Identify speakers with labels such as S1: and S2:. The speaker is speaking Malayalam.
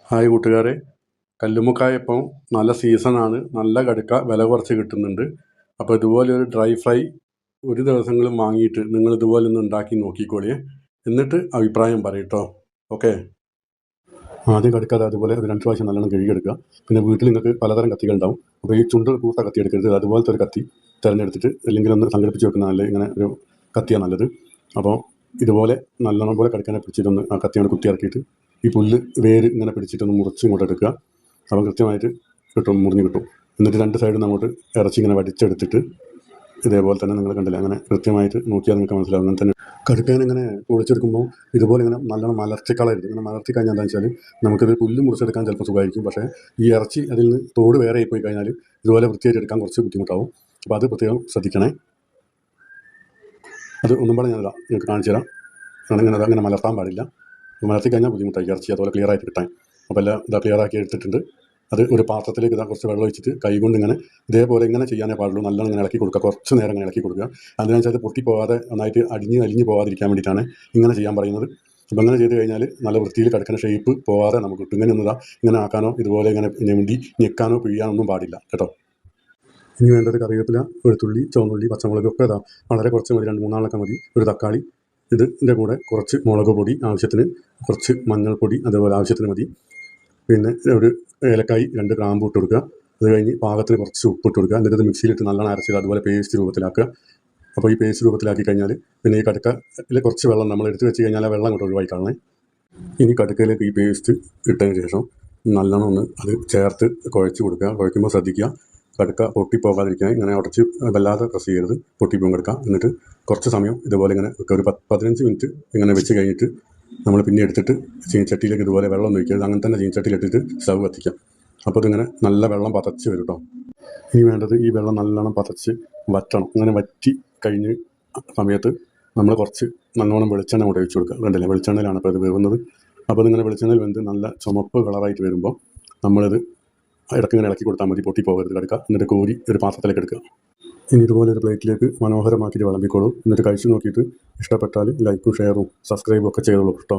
S1: ഹായ് കൂട്ടുകാരെ, കല്ലുമ്മക്കായ ഇപ്പം നല്ല സീസണാണ്. നല്ല കടുക്ക വില കുറച്ച് കിട്ടുന്നുണ്ട്. അപ്പോൾ ഇതുപോലെ ഒരു ഡ്രൈ ഫ്രൈ ഒരു ദിവസങ്ങളും വാങ്ങിയിട്ട് നിങ്ങൾ ഇതുപോലെ ഒന്ന് ഉണ്ടാക്കി നോക്കിക്കോളിയേ. എന്നിട്ട് അഭിപ്രായം പറയട്ടോ. ഓക്കെ, ആദ്യം കടുക്ക അതുപോലെ ഒരു 2 പ്രാവശ്യം നല്ലോണം കഴുകിയെടുക്കുക. പിന്നെ വീട്ടിൽ നിങ്ങൾക്ക് പലതരം കത്തികൾ ഉണ്ടാവും. അപ്പോൾ ഈ ചുണ്ട് കൂർത്ത കത്തി എടുക്കരുത്. അതുപോലത്തെ ഒരു കത്തി തിരഞ്ഞെടുത്തിട്ട് അല്ലെങ്കിൽ ഒന്ന് സംഘടിപ്പിച്ച് വെക്കുന്ന നല്ല ഇങ്ങനെ ഒരു കത്തിയാണ് നല്ലത്. അപ്പോൾ ഇതുപോലെ നല്ലോണം പോലെ കടുക്കാനെ പിടിച്ചിട്ടൊന്ന് ആ കത്തിയോട് കുത്തി ഇറക്കിയിട്ട് ഈ പുല്ല് വേര് ഇങ്ങനെ പിടിച്ചിട്ടൊന്ന് മുറിച്ച് ഇങ്ങോട്ട് എടുക്കുക. അപ്പം കൃത്യമായിട്ട് കിട്ടും, മുറിഞ്ഞ് കിട്ടും. എന്നിട്ട് 2 സൈഡിൽ നിന്ന് അങ്ങോട്ട് ഇറച്ചി ഇങ്ങനെ വടിച്ചെടുത്തിട്ട് ഇതേപോലെ തന്നെ നിങ്ങൾ കണ്ടില്ല, അങ്ങനെ കൃത്യമായിട്ട് നോക്കിയാൽ നിങ്ങൾക്ക് മനസ്സിലാവും. അങ്ങനെ തന്നെ കടുക്കേനെ ഇങ്ങനെ പൊളിച്ചെടുക്കുമ്പോൾ ഇതുപോലെ ഇങ്ങനെ നല്ലോണം മലർത്തിക്കളയരുത്. ഇങ്ങനെ മലർത്തി കഴിഞ്ഞാൽ എന്താണെന്ന് വെച്ചാൽ നമുക്കിത് പുല്ല് മുറിച്ചെടുക്കാൻ ചിലപ്പോൾ സുഖമായിരിക്കും. പക്ഷേ ഈ ഇറച്ചി അതിൽ നിന്ന് തോട് വേറെ ആയി പോയി കഴിഞ്ഞാൽ ഇതുപോലെ വൃത്തിയായിട്ട് എടുക്കാൻ കുറച്ച് ബുദ്ധിമുട്ടാവും. അപ്പോൾ അത് പ്രത്യേകം ശ്രദ്ധിക്കണേ. അത് ഒന്നും പാടെ ഞാനിതാ നിങ്ങൾക്ക് കാണിച്ചു തരാം. അങ്ങനെ മലർത്താൻ പാടില്ല. മലർത്തി കഴിഞ്ഞാൽ ബുദ്ധിമുട്ടായി ഇറച്ചി അതുപോലെ ക്ലിയർ ആയിട്ട് കിട്ടാൻ. അപ്പോൾ എല്ലാം ഇതാ ക്ലിയർ ആക്കി എടുത്തിട്ടുണ്ട്. അത് ഒരു പാത്രത്തിലേക്ക് ഇതാ കുറച്ച് വെള്ളം ഒഴിച്ചിട്ട് കൈകൊണ്ട് ഇങ്ങനെ ഇതേപോലെ ഇങ്ങനെ ചെയ്യാനേ പാടുള്ളൂ. നല്ലോണം ഇങ്ങനെ ഇളക്കി കൊടുക്കുക, കുറച്ച് നേരം ഇങ്ങനെ ഇളക്കി കൊടുക്കുക. അതിനു വെച്ചാൽ പൊട്ടിപ്പോകാതെ നന്നായിട്ട് അലിഞ്ഞ് പോകാതിരിക്കാൻ വേണ്ടിയിട്ടാണ് ഇങ്ങനെ ചെയ്യാൻ പറയുന്നത്. അപ്പോൾ അങ്ങനെ ചെയ്ത് കഴിഞ്ഞാൽ നല്ല വൃത്തിയിൽ കിടക്കുന്ന ഷേപ്പ് പോകാതെ നമുക്ക് കിട്ടും. ഇങ്ങനെ ഒന്നതാ ഇങ്ങനെ ആക്കാനോ ഇതുപോലെ ഇങ്ങനെ ഞെണ്ടി ഞെക്കാനോ പിഴിയാനൊന്നും പാടില്ല കേട്ടോ. ഇനി വേണ്ടത് കറിവേപ്പില, വെളുത്തുള്ളി, ചുവന്നുള്ളി, പച്ചമുളക് ഒക്കെ ഇതാ വളരെ കുറച്ച് മതി. 2-3 മതി. ഒരു തക്കാളി, ഇതിൻ്റെ കൂടെ കുറച്ച് മുളക് പൊടി ആവശ്യത്തിന്, കുറച്ച് മഞ്ഞൾപ്പൊടി അതേപോലെ ആവശ്യത്തിന് മതി. പിന്നെ ഒരു ഏലക്കായി 2 ഗ്രാമ്പൂ ഇട്ട് കൊടുക്കുക. അത് കഴിഞ്ഞ് പാകത്തിന് കുറച്ച് ഉപ്പ് ഇട്ട് കൊടുക്കുക. എന്നിട്ട് ഇത് മിക്സിയിലിട്ട് നല്ലോണം അരച്ചിട്ട് അതുപോലെ പേസ്റ്റ് രൂപത്തിലാക്കുക. അപ്പോൾ ഈ പേസ്റ്റ് രൂപത്തിലാക്കി കഴിഞ്ഞാൽ പിന്നെ ഈ കടുക്കയിൽ കുറച്ച് വെള്ളം നമ്മൾ എടുത്ത് വെച്ച് കഴിഞ്ഞാൽ ആ വെള്ളം അങ്ങോട്ട് ഒഴിവായി കളയണേ. ഇനി കടുക്കയിലേക്ക് ഈ പേസ്റ്റ് ഇട്ടതിന് ശേഷം നല്ലോണം ഒന്ന് അത് ചേർത്ത് കുഴച്ച് കൊടുക്കുക. കുഴയ്ക്കുമ്പോൾ ശ്രദ്ധിക്കുക കടുക്ക പൊട്ടിപ്പോകാതിരിക്കാൻ ഇങ്ങനെ ഉടച്ച് വല്ലാതെ പ്രസ് ചെയ്യരുത്, പൊട്ടിപ്പോകും കടുക്ക. എന്നിട്ട് കുറച്ച് സമയം ഇതുപോലെ ഇങ്ങനെ ഒരു 15 മിനിറ്റ് ഇങ്ങനെ വെച്ച് കഴിഞ്ഞിട്ട് നമ്മൾ പിന്നെ എടുത്തിട്ട് ചീനച്ചട്ടിയിലേക്ക് ഇതുപോലെ വെള്ളം ഒന്നും ഒഴിക്കരുത്. അങ്ങനെ തന്നെ ചീനച്ചട്ടിയിലിട്ടിട്ട് സ്റ്റവ് കത്തിക്കാം. അപ്പോൾ ഇതിങ്ങനെ നല്ല വെള്ളം പതച്ച് വരും കേട്ടോ. ഇനി വേണ്ടത് ഈ വെള്ളം നല്ലോണം പതച്ച് വറ്റണം. അങ്ങനെ വറ്റി കഴിഞ്ഞ് സമയത്ത് നമ്മൾ കുറച്ച് നല്ലോണം വെളിച്ചെണ്ണ കൂടെ ഒഴിച്ച് കൊടുക്കുക. വേണ്ടല്ലേ, വെളിച്ചെണ്ണയിലാണ് അപ്പോൾ ഇത് വേവുന്നത്. അപ്പോൾ ഇതിങ്ങനെ വെളിച്ചെണ്ണയിൽ വെന്ത് നല്ല ചുമപ്പ് കളറായിട്ട് വരുമ്പോൾ നമ്മളിത് ഇടയ്ക്കിങ്ങനെ ഇളക്കി കൊടുത്താൽ മതി, പൊട്ടിപ്പോകരുത് കടുക്ക. എന്നിട്ട് കോരി ഒരു പാത്രത്തിലേക്ക് എടുക്കുക. ഇനി ഇതുപോലെ ഒരു പ്ലേറ്റിലേക്ക് മനോഹരമാക്കിയിട്ട് വിളമ്പിക്കോളൂ. എന്നിട്ട് കഴിച്ച് നോക്കിയിട്ട് ഇഷ്ടപ്പെട്ടാൽ ലൈക്കും ഷെയറും സബ്സ്ക്രൈബും ഒക്കെ ചെയ്തോളൂ കേട്ടോ.